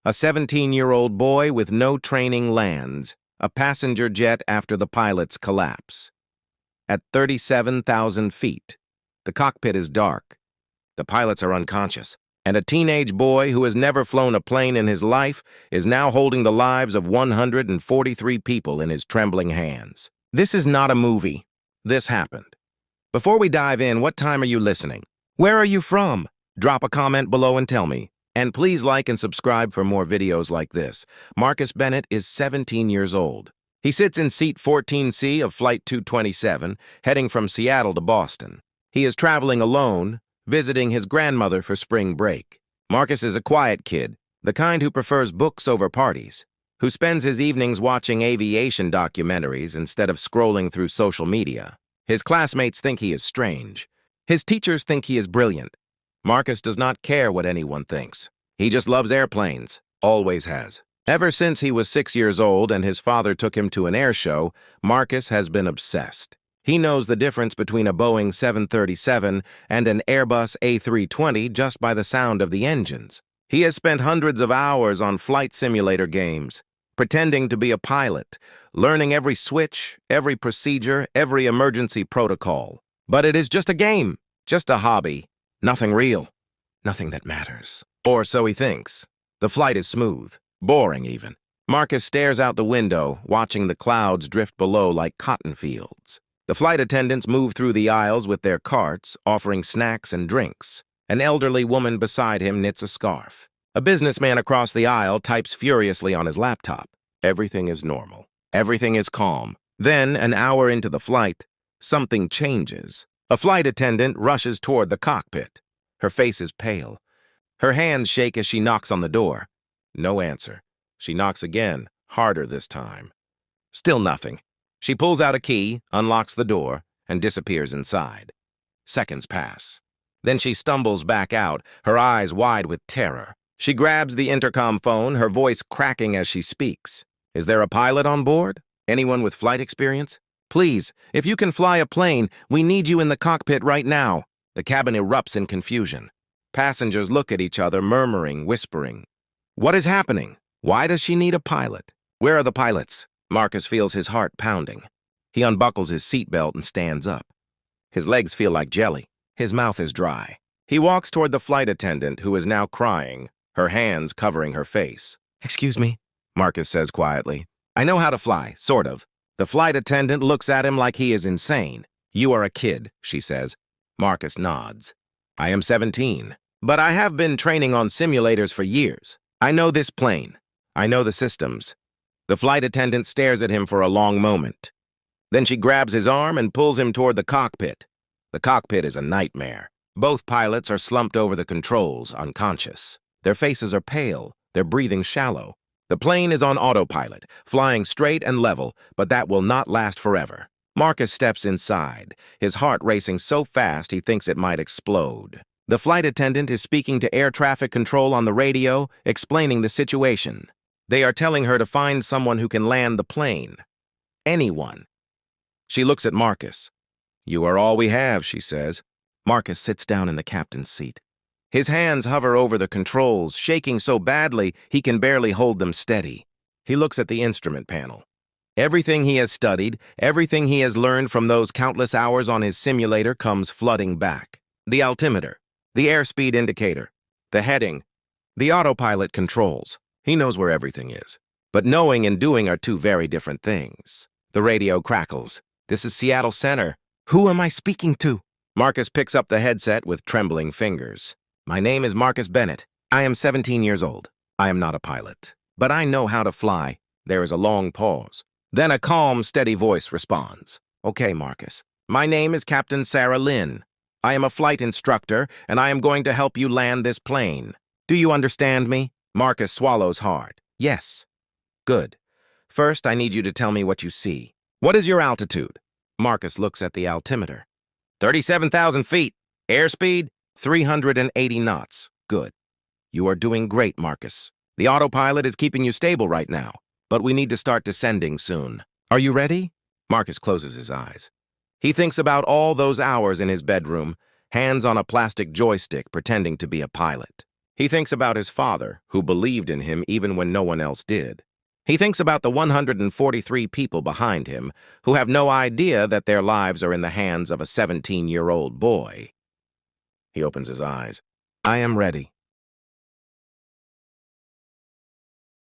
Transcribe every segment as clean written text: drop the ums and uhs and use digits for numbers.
A 17-year-old boy with no training lands, a passenger jet after the pilot's collapse. At 37,000 feet, the cockpit is dark. The pilots are unconscious, and a teenage boy who has never flown a plane in his life is now holding the lives of 143 people in his trembling hands. This is not a movie. This happened. Before we dive in, what time are you listening? Where are you from? Drop a comment below and tell me. And please like and subscribe for more videos like this. Marcus Bennett is 17 years old. He sits in seat 14C of Flight 227, heading from Seattle to Boston. He is traveling alone, visiting his grandmother for spring break. Marcus is a quiet kid, the kind who prefers books over parties, who spends his evenings watching aviation documentaries instead of scrolling through social media. His classmates think he is strange. His teachers think he is brilliant. Marcus does not care what anyone thinks. He just loves airplanes, always has. Ever since he was 6 years old and his father took him to an air show, Marcus has been obsessed. He knows the difference between a Boeing 737 and an Airbus A320 just by the sound of the engines. He has spent hundreds of hours on flight simulator games, pretending to be a pilot, learning every switch, every procedure, every emergency protocol. But it is just a game, just a hobby. Nothing real. Nothing that matters. Or so he thinks. The flight is smooth. Boring, even. Marcus stares out the window, watching the clouds drift below like cotton fields. The flight attendants move through the aisles with their carts, offering snacks and drinks. An elderly woman beside him knits a scarf. A businessman across the aisle types furiously on his laptop. Everything is normal. Everything is calm. Then, an hour into the flight, something changes. A flight attendant rushes toward the cockpit. Her face is pale. Her hands shake as she knocks on the door. No answer. She knocks again, harder this time. Still nothing. She pulls out a key, unlocks the door, and disappears inside. Seconds pass. Then she stumbles back out, her eyes wide with terror. She grabs the intercom phone, her voice cracking as she speaks. Is there a pilot on board? Anyone with flight experience? Please, if you can fly a plane, we need you in the cockpit right now. The cabin erupts in confusion. Passengers look at each other, murmuring, whispering. What is happening? Why does she need a pilot? Where are the pilots? Marcus feels his heart pounding. He unbuckles his seatbelt and stands up. His legs feel like jelly. His mouth is dry. He walks toward the flight attendant, who is now crying, her hands covering her face. Excuse me, Marcus says quietly. I know how to fly, sort of. The flight attendant looks at him like he is insane. You are a kid, she says. Marcus nods. I am 17, but I have been training on simulators for years. I know this plane. I know the systems. The flight attendant stares at him for a long moment. Then she grabs his arm and pulls him toward the cockpit. The cockpit is a nightmare. Both pilots are slumped over the controls, unconscious. Their faces are pale, their breathing shallow. The plane is on autopilot, flying straight and level, but that will not last forever. Marcus steps inside, his heart racing so fast he thinks it might explode. The flight attendant is speaking to air traffic control on the radio, explaining the situation. They are telling her to find someone who can land the plane. Anyone. She looks at Marcus. You are all we have, she says. Marcus sits down in the captain's seat. His hands hover over the controls, shaking so badly he can barely hold them steady. He looks at the instrument panel. Everything he has studied, everything he has learned from those countless hours on his simulator comes flooding back. The altimeter, the airspeed indicator, the heading, the autopilot controls. He knows where everything is. But knowing and doing are two very different things. The radio crackles. This is Seattle Center. Who am I speaking to? Marcus picks up the headset with trembling fingers. My name is Marcus Bennett. I am 17 years old. I am not a pilot, but I know how to fly. There is a long pause. Then a calm, steady voice responds. Okay, Marcus. My name is Captain Sarah Lynn. I am a flight instructor, and I am going to help you land this plane. Do you understand me? Marcus swallows hard. Yes. Good. First, I need you to tell me what you see. What is your altitude? Marcus looks at the altimeter. 37,000 feet. Airspeed? 380 knots. Good. You are doing great, Marcus. The autopilot is keeping you stable right now, but we need to start descending soon. Are you ready? Marcus closes his eyes. He thinks about all those hours in his bedroom, hands on a plastic joystick pretending to be a pilot. He thinks about his father, who believed in him even when no one else did. He thinks about the 143 people behind him who have no idea that their lives are in the hands of a 17-year-old boy. He opens his eyes. I am ready.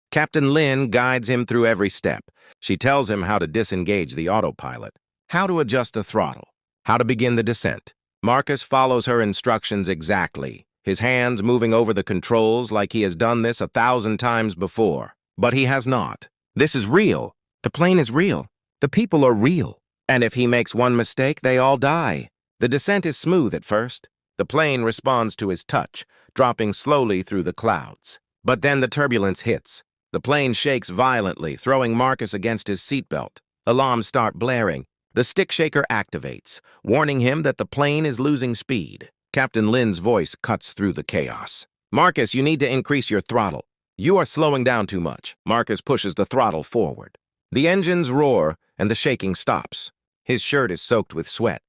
Captain Lynn guides him through every step. She tells him how to disengage the autopilot, how to adjust the throttle, how to begin the descent. Marcus follows her instructions exactly, his hands moving over the controls like he has done this 1,000 times before. But he has not. This is real. The plane is real. The people are real. And if he makes one mistake, they all die. The descent is smooth at first. The plane responds to his touch, dropping slowly through the clouds. But then the turbulence hits. The plane shakes violently, throwing Marcus against his seatbelt. Alarms start blaring. The stick shaker activates, warning him that the plane is losing speed. Captain Lynn's voice cuts through the chaos. Marcus, you need to increase your throttle. You are slowing down too much. Marcus pushes the throttle forward. The engines roar, and the shaking stops. His shirt is soaked with sweat.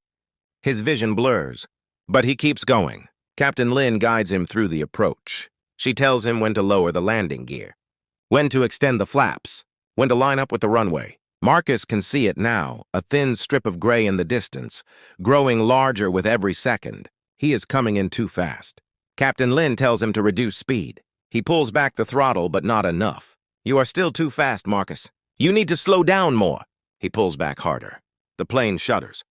His vision blurs. But he keeps going. Captain Lynn guides him through the approach. She tells him when to lower the landing gear, when to extend the flaps, when to line up with the runway. Marcus can see it now, a thin strip of gray in the distance, growing larger with every second. He is coming in too fast. Captain Lynn tells him to reduce speed. He pulls back the throttle, but not enough. You are still too fast, Marcus. You need to slow down more. He pulls back harder. The plane shudders.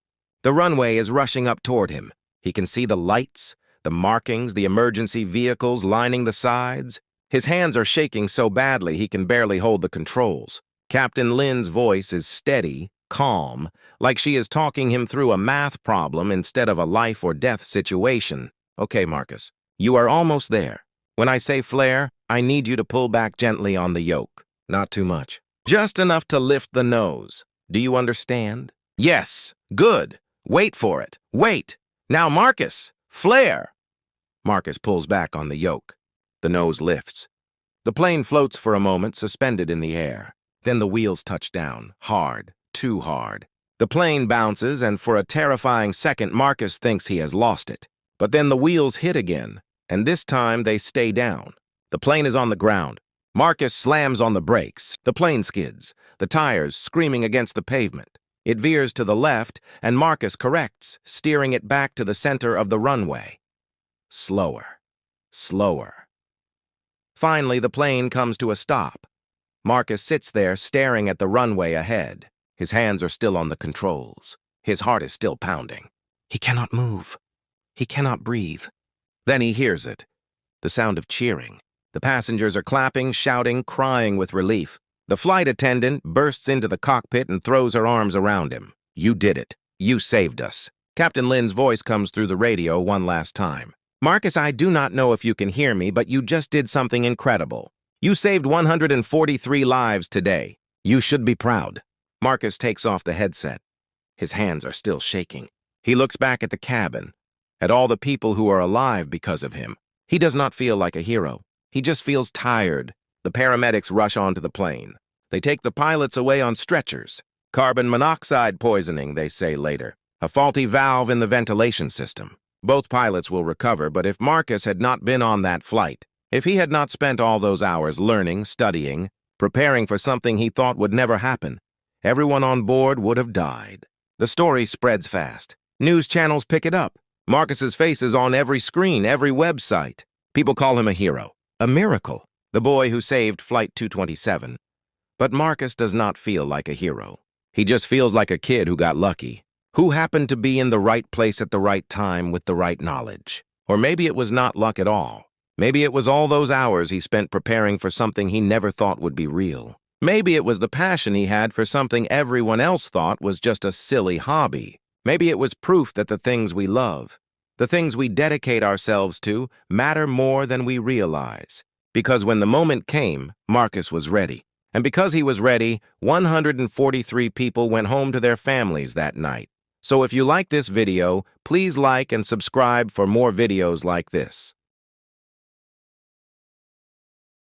The runway is rushing up toward him. He can see the lights, the markings, the emergency vehicles lining the sides. His hands are shaking so badly he can barely hold the controls. Captain Lynn's voice is steady, calm, like she is talking him through a math problem instead of a life-or-death situation. Okay, Marcus, you are almost there. When I say flare, I need you to pull back gently on the yoke. Not too much. Just enough to lift the nose. Do you understand? Yes. Good. Wait for it. Wait. Now, Marcus, flare. Marcus pulls back on the yoke. The nose lifts. The plane floats for a moment, suspended in the air. Then the wheels touch down, hard, too hard. The plane bounces, and for a terrifying second, Marcus thinks he has lost it. But then the wheels hit again, and this time they stay down. The plane is on the ground. Marcus slams on the brakes. The plane skids, the tires screaming against the pavement. It veers to the left, and Marcus corrects, steering it back to the center of the runway. Slower, slower. Finally, the plane comes to a stop. Marcus sits there staring at the runway ahead. His hands are still on the controls. His heart is still pounding. He cannot move. He cannot breathe. Then he hears it. The sound of cheering. The passengers are clapping, shouting, crying with relief. The flight attendant bursts into the cockpit and throws her arms around him. You did it. You saved us. Captain Lynn's voice comes through the radio one last time. Marcus, I do not know if you can hear me, but you just did something incredible. You saved 143 lives today. You should be proud. Marcus takes off the headset. His hands are still shaking. He looks back at the cabin, at all the people who are alive because of him. He does not feel like a hero. He just feels tired. The paramedics rush onto the plane. They take the pilots away on stretchers. Carbon monoxide poisoning, they say later. A faulty valve in the ventilation system. Both pilots will recover, but if Marcus had not been on that flight, if he had not spent all those hours learning, studying, preparing for something he thought would never happen, everyone on board would have died. The story spreads fast. News channels pick it up. Marcus's face is on every screen, every website. People call him a hero, a miracle, the boy who saved Flight 227. But Marcus does not feel like a hero. He just feels like a kid who got lucky, who happened to be in the right place at the right time with the right knowledge. Or maybe it was not luck at all. Maybe it was all those hours he spent preparing for something he never thought would be real. Maybe it was the passion he had for something everyone else thought was just a silly hobby. Maybe it was proof that the things we love, the things we dedicate ourselves to, matter more than we realize. Because when the moment came, Marcus was ready. And because he was ready, 143 people went home to their families that night. So if you like this video, please like and subscribe for more videos like this.